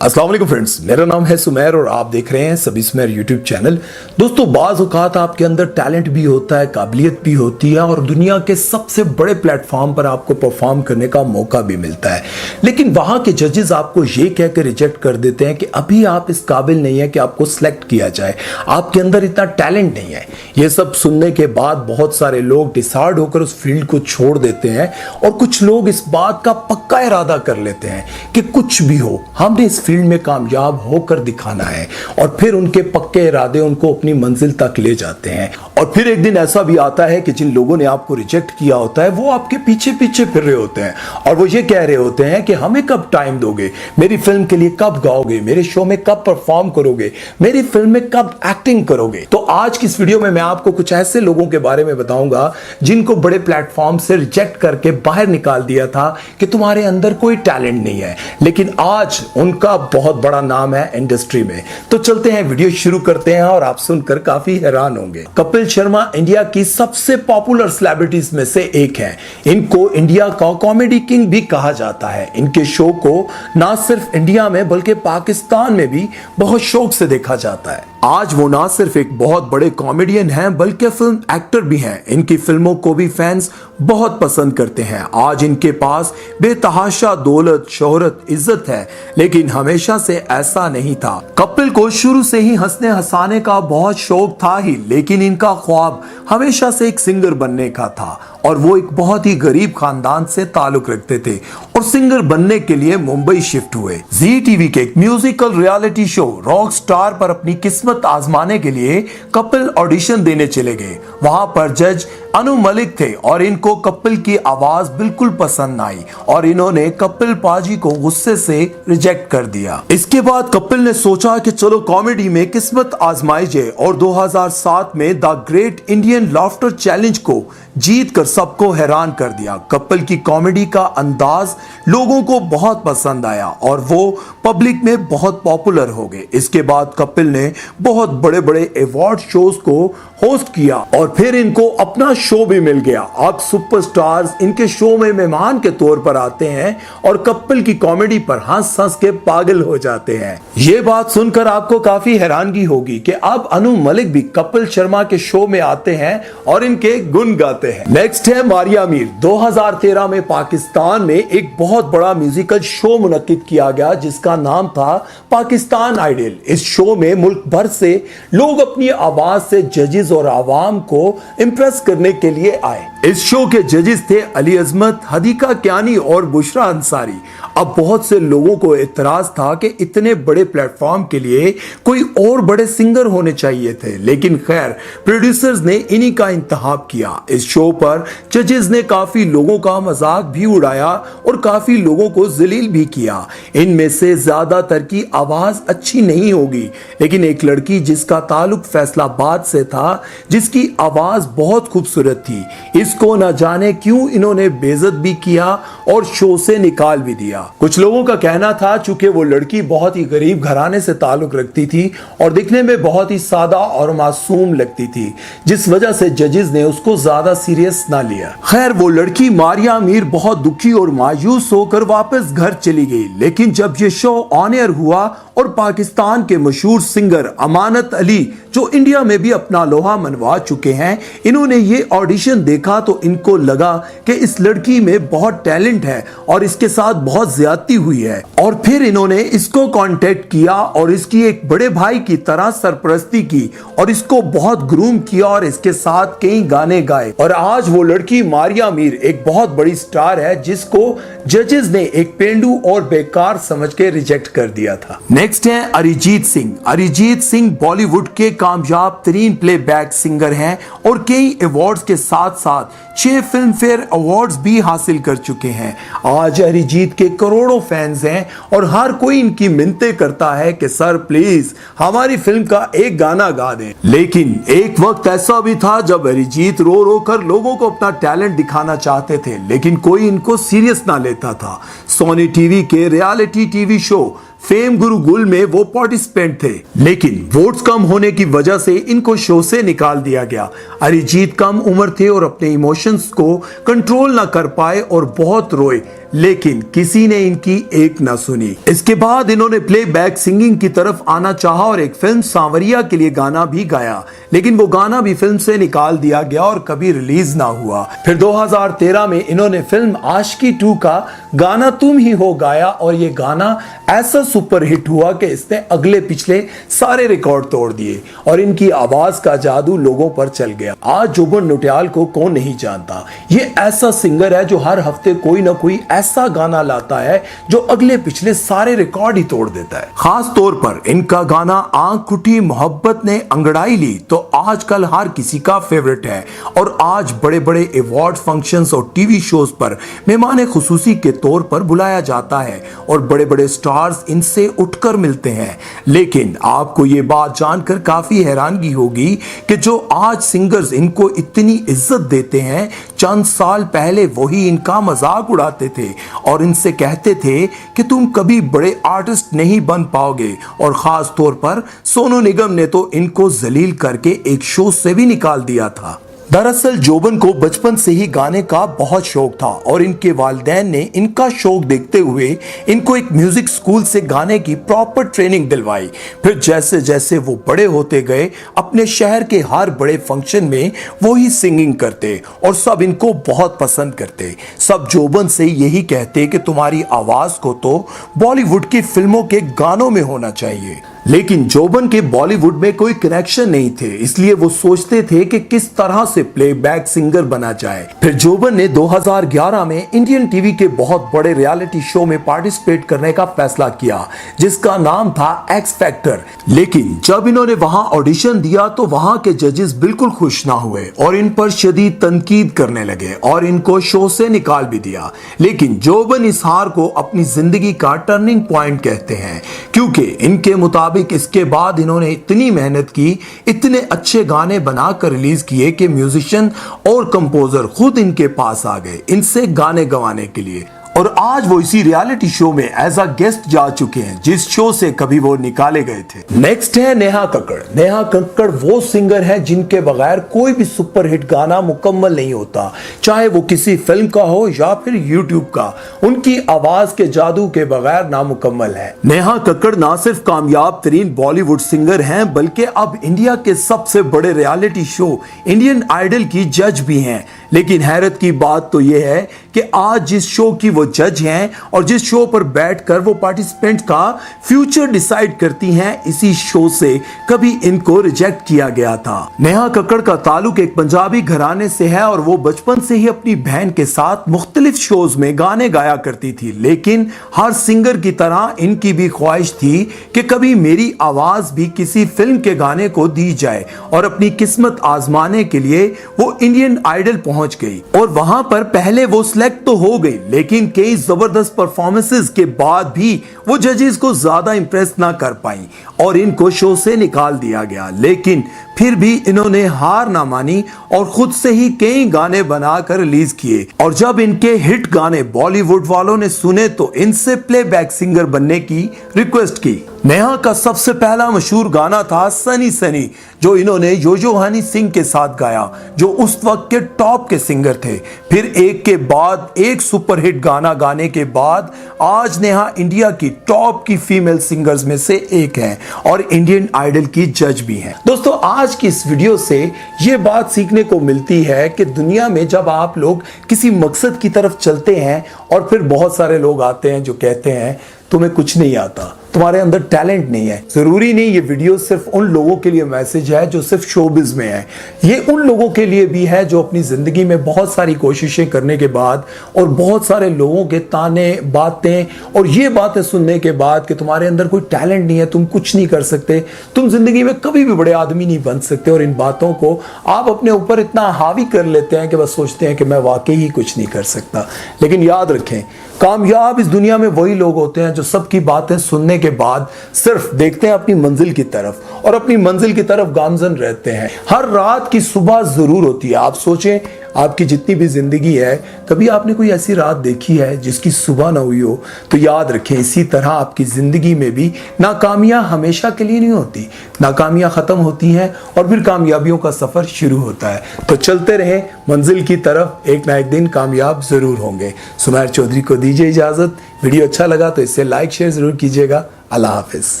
अस्सलाम वालेकुम फ्रेंड्स, मेरा नाम है सुमेर और आप देख रहे हैं सभी सुमेर यूट्यूब चैनल। दोस्तों, बाज़ औक़ात आपके अंदर टैलेंट भी होता है, काबिलियत भी होती है और दुनिया के सबसे बड़े प्लेटफॉर्म पर आपको परफॉर्म करने का मौका भी मिलता है, लेकिन वहाँ के जजेस आपको ये कह के रिजेक्ट कर देते हैं कि अभी आप इस काबिल नहीं है कि आपको सिलेक्ट किया जाए, आपके अंदर इतना टैलेंट नहीं है। ये सब सुनने के बाद बहुत सारे लोग डिसाइड होकर उस फील्ड को छोड़ देते हैं और कुछ लोग इस बात का पक्का इरादा कर लेते हैं कि कुछ भी हो हमने इस फील्ड में कामयाब होकर दिखाना है, और फिर उनके पक्के इरादे उनको अपनी मंजिल तक ले जाते हैं। और फिर एक दिन ऐसा भी आता है कि जिन लोगों ने आपको रिजेक्ट किया होता है वो आपके पीछे पीछे फिर रहे होते हैं और वो ये कह रहे होते हैं कि हमें कब टाइम दोगे, मेरी फिल्म के लिए कब गाओगे, मेरे शो में कब परफॉर्म करोगे, मेरी फिल्म में कब एक्टिंग करोगे। तो आज की इस वीडियो में मैं आपको कुछ ऐसे लोगों के बारे में बताऊंगा जिनको बड़े प्लेटफॉर्म से रिजेक्ट करके बाहर निकाल दिया था कि तुम्हारे अंदर कोई टैलेंट नहीं है, लेकिन आज उनका बहुत बड़ा नाम है इंडस्ट्री में। तो चलते हैं, वीडियो शुरू करते हैं और आप सुनकर काफी हैरान होंगे। कपिल शर्मा इंडिया की सबसे पॉपुलर सेलिब्रिटीज में से एक हैं। इनको इंडिया का कॉमेडी किंग भी कहा जाता है। इनके शो को ना सिर्फ इंडिया में बल्कि पाकिस्तान में भी बहुत शौक से देखा जाता है। आज वो ना सिर्फ एक बहुत बड़े कॉमेडियन हैं बल्कि फिल्म एक्टर भी हैं। इनकी फिल्मों को भी फैंस बहुत पसंद करते हैं। आज इनके पास बेतहाशा दौलत, शोहरत, इज्जत है, लेकिन हमेशा से ऐसा नहीं था। कपिल को शुरू से ही हंसने हंसाने का बहुत शौक था ही, लेकिन इनका ख्वाब हमेशा से एक सिंगर बनने का था और वो एक बहुत ही गरीब खानदान से ताल्लुक रखते थे और सिंगर बनने के लिए मुंबई शिफ्ट हुए। जी टीवी के एक musical reality show rock star पर अपनी किस्मत आजमाने के लिए कपिल ऑडिशन देने चले गए। वहां पर जज अनु मलिक थे और इनको कपिल की आवाज बिल्कुल पसंद आई और इन्होंने कपिल पाजी को गुस्से से रिजेक्ट कर दिया। इसके बाद कपिल ने सोचा कि चलो कॉमेडी में किस्मत आजमाई जाए और 2007 में the great Indian laughter challenge को जीत कर सबको हैरान कर दिया। कपिल की कॉमेडी का अंदाज लोगों को बहुत पसंद आया और वो पब्लिक में बहुत पॉपुलर हो गए। इसके बाद कपिल ने बहुत बड़े बड़े अवार्ड शोज को होस्ट किया और फिर इनको अपना शो भी मिल गया। अब सुपरस्टार्स इनके शो में मेहमान के तौर पर आते हैं और कपिल की कॉमेडी पर हंस हंस के पागल हो जाते हैं। ये बात सुनकर आपको काफी हैरानगी होगी कि अब अनु मलिक भी कपिल शर्मा के शो में आते हैं और इनके गुण गाते हैं। नेक्स्ट है मारिया मीर। 2013 में पाकिस्तान में एक बहुत बड़ा म्यूजिकल शो मुनक्किद किया गया जिसका नाम था पाकिस्तान आइडल। इस शो में मुल्क भर से लोग अपनी आवाज से जजेस और आवाम को इंप्रेस करने के लिए आए। इस शो के जजेस थे अली अजमत, हदीका कियानी और बुशरा अंसारी। अब बहुत से लोगों को एतराज था कि इतने बड़े प्लेटफॉर्म के लिए कोई और बड़े सिंगर होने चाहिए थे, लेकिन खैर प्रोड्यूसर्स ने इन्हीं का इंतखाब किया। इस शो पर जजेस ने काफी लोगों का मजाक भी उड़ाया और काफी लोगों को जलील भी किया। इनमें से ज्यादातर की आवाज अच्छी नहीं होगी, लेकिन एक लड़की जिसका ताल्लुक फैसलाबाद से था, जिसकी आवाज बहुत खूबसूरत थी, इसको न जाने क्यों इन्होंने बेइज्जत भी किया और शो से निकाल भी दिया। कुछ लोगों का कहना था चूंकि वो लड़की बहुत ही गरीब घराने से ताल्लुक रखती थी और दिखने में बहुत ही सादा और मासूम लगती थी, जिस वजह से जजेस ने उसको ज्यादा सीरियस ना लिया। खैर, वो लड़की मारिया मीर बहुत दुखी और मायूस होकर वापस घर चली गई, लेकिन जब ये शो ऑन एयर हुआ और पाकिस्तान के मशहूर सिंगर अमानत अली, जो इंडिया में भी अपना लोहा मनवा चुके हैं, इन्होंने ये ऑडिशन देखा तो इनको लगा कि इस लड़की में बहुत टैलेंट है और इसके साथ बहुत ज्यादती हुई है, और फिर इन्होंने इसको कांटेक्ट किया और इसकी एक बड़े भाई की तरह सरपरस्ती की और इसको बहुत ग्रूम किया और इसके साथ कई गाने गाए। और आज वो लड़की मारिया मीर एक बहुत बड़ी स्टार है जिसको जजेस ने एक पेंडू और बेकार समझ के रिजेक्ट कर दिया था। नेक्स्ट है अरिजीत सिंह। अरिजीत सिंह बॉलीवुड के कामयाब तरीन प्लेबैक सिंगर हैं और कई अवार्ड्स के साथ साथ 6 फिल्म फेयर अवार्ड्स भी हासिल कर चुके हैं। आज अरिजीत के करोड़ों फैंस हैं और हर कोई इनकी मिन्नतें करता है कि सर प्लीज हमारी फिल्म का एक गाना गा दें। लेकिन एक वक्त ऐसा भी था जब अरिजीत रो रो कर लोगों को अपना टैलेंट दिखाना चाहते थे, लेकिन कोई इनको सीरियस ना लेता था। सोनी टीवी के रियलिटी टीवी शो फेम गुरु गुल में वो पार्टिसिपेंट थे, लेकिन वोट्स कम होने की वजह से इनको शो से निकाल दिया गया। अरिजीत कम उम्र थे और अपने इमोशंस को कंट्रोल ना कर पाए और बहुत रोए, लेकिन किसी ने इनकी एक न सुनी। इसके बाद इन्होंने प्लेबैक सिंगिंग की तरफ आना चाहा और एक फिल्म सांवरिया के लिए गाना भी गाया, लेकिन वो गाना भी फिल्म से निकाल दिया गया और कभी रिलीज ना हुआ। फिर 2013 में इन्होंने फिल्म आशिकी 2 का गाना तुम ही हो गाया और ये गाना ऐसा सुपर हिट हुआ कि इसने अगले पिछले सारे रिकॉर्ड तोड़ दिए और इनकी आवाज का जादू लोगों पर चल गया। आज जुबन नौटियाल को कौन नहीं जानता। ये ऐसा सिंगर है जो हर हफ्ते कोई ना कोई ऐसा गाना लाता है जो अगले पिछले सारे रिकॉर्ड ही तोड़ देता है। खास तौर पर इनका गाना आंख उठी मोहब्बत ने अंगड़ाई ली तो आजकल हर किसी का फेवरेट है और आज बड़े बड़े अवार्ड फंक्शंस और टीवी शोज पर मेहमान खुसूसी के तौर पर बुलाया जाता है और बड़े बड़े स्टार्स इनसे उठकर मिलते हैं। लेकिन आपको ये बात जानकर काफी हैरानगी होगी कि जो आज सिंगर्स इनको इतनी इज्जत देते हैं, चंद साल पहले वही इनका मजाक उड़ाते थे और इनसे कहते थे कि तुम कभी बड़े आर्टिस्ट नहीं बन पाओगे। और खास तौर पर सोनू निगम ने तो इनको जलील करके एक शो से भी निकाल दिया था। दरअसल जोबन को बचपन से ही गाने का बहुत शौक था और इनके वालिदैन ने इनका शौक देखते हुए इनको एक म्यूजिक स्कूल से गाने की प्रॉपर ट्रेनिंग दिलवाई। फिर जैसे जैसे वो बड़े होते गए अपने शहर के हर बड़े फंक्शन में वो ही सिंगिंग करते और सब इनको बहुत पसंद करते। सब जोबन से यही कहते कि तुम्हारी आवाज को तो बॉलीवुड की फिल्मों के गानों में होना चाहिए। लेकिन जोबन के बॉलीवुड में कोई कनेक्शन नहीं थे, इसलिए वो सोचते थे कि किस तरह से प्लेबैक सिंगर बना जाए। फिर जोबन ने 2011 में इंडियन टीवी के बहुत बड़े रियलिटी शो में पार्टिसिपेट करने का फैसला किया जिसका नाम था एक्स फैक्टर। लेकिन जब इन्होंने वहां ऑडिशन दिया तो वहां के जजेस बिल्कुल खुश ना हुए और इन पर शदीद तनकीद करने लगे और इनको शो से निकाल भी दिया। लेकिन जोबन इस हार को अपनी जिंदगी का टर्निंग पॉइंट कहते हैं, क्योंकि इनके मुताबिक इसके बाद इन्होंने इतनी मेहनत की, इतने अच्छे गाने बनाकर रिलीज किए कि म्यूजिशियन और कंपोजर खुद इनके पास आ गए इनसे गाने गवाने के लिए। और आज वो इसी रियलिटी शो में एज अ गेस्ट जा चुके हैं जिस शो से कभी वो निकाले गए थे। नेक्स्ट है नेहा कक्कड़। नेहा कक्कड़ वो सिंगर है जिनके बगैर कोई भी सुपरहिट गाना मुकम्मल नहीं होता, चाहे वो किसी फिल्म का हो या फिर यूट्यूब का। उनकी आवाज के जादू के बगैर नामुकम्मल है। नेहा कक्कड़ ना सिर्फ कामयाब तरीन बॉलीवुड सिंगर हैं बल्कि अब इंडिया के सबसे बड़े रियलिटी शो इंडियन आइडल की जज भी हैं। लेकिन हैरत की बात तो यह है कि आज जिस शो की वो जज हैं और जिस शो पर बैठकर वो पार्टिसिपेंट का फ्यूचर डिसाइड करती हैं, इसी शो से कभी इनको रिजेक्ट किया गया था। नेहा कक्कड़ का ताल्लुक एक पंजाबी घराने से है और वो बचपन से ही अपनी बहन के साथ मुख्तलिफ शोज में गाने गाया करती थी। लेकिन हर सिंगर की तरह इनकी भी ख्वाहिश थी कि कभी मेरी आवाज भी किसी फिल्म के गाने को दी जाए और अपनी किस्मत आजमाने के लिए वो इंडियन आइडल पहुंच गई। और वहां पर पहले वो सिलेक्ट तो हो गई, लेकिन कई जबरदस्त परफॉर्मेंसेस के बाद भी वो जजेस को ज्यादा इंप्रेस ना कर पाई और इनको शो से निकाल दिया गया। लेकिन फिर भी इन्होंने हार ना मानी और खुद से ही कई गाने बनाकर रिलीज किए। और जब इनके हिट गाने बॉलीवुड वालों ने सुने तो इनसे प्लेबैक सिंगर बनने की रिक्वेस्ट की। नेहा का सबसे पहला मशहूर गाना था सनी सनी, जो इन्होंने योजोहानी सिंह के साथ गाया, जो उस वक्त के टॉप के सिंगर थे। फिर एक के बाद एक सुपरहिट गाना गाने के बाद आज नेहा इंडिया की टॉप की फीमेल सिंगर्स में से एक हैं और इंडियन आइडल की जज भी हैं। दोस्तों, आज की इस वीडियो से ये बात सीखने को मिलती है कि दुनिया में जब आप लोग किसी मकसद की तरफ चलते हैं और फिर बहुत सारे लोग आते हैं जो कहते हैं तुम्हें कुछ नहीं आता, तुम्हारे अंदर टैलेंट नहीं है। जरूरी नहीं ये वीडियो सिर्फ उन लोगों के लिए मैसेज है जो सिर्फ शोबिज में है, ये उन लोगों के लिए भी है जो अपनी जिंदगी में बहुत सारी कोशिशें करने के बाद और बहुत सारे लोगों के ताने बातें और ये बातें सुनने के बाद कि तुम्हारे अंदर कोई टैलेंट नहीं है, तुम कुछ नहीं कर सकते, तुम जिंदगी में कभी भी बड़े आदमी नहीं बन सकते, और इन बातों को आप अपने ऊपर इतना हावी कर लेते हैं कि बस सोचते हैं कि मैं वाकई ही कुछ नहीं कर सकता। लेकिन याद रखें, कामयाब इस दुनिया में वही लोग होते हैं जो सबकी बातें सुनने के बाद सिर्फ देखते हैं अपनी मंजिल की तरफ और अपनी मंजिल की तरफ गामजन रहते हैं। हर रात की सुबह जरूर होती है। आप सोचें, आपकी जितनी भी जिंदगी है, कभी आपने कोई ऐसी रात देखी है जिसकी सुबह ना हुई हो? तो याद रखें, इसी तरह आपकी जिंदगी में भी नाकामियां हमेशा के लिए नहीं होती। नाकामियां खत्म होती हैं और फिर कामयाबियों का सफर शुरू होता है। तो चलते रहे मंजिल की तरफ, एक ना एक दिन कामयाब जरूर होंगे। सुमेर चौधरी को दीजिए इजाजत। वीडियो अच्छा लगा तो इसे लाइक शेयर जरूर कीजिएगा। अल्लाह हाफिज।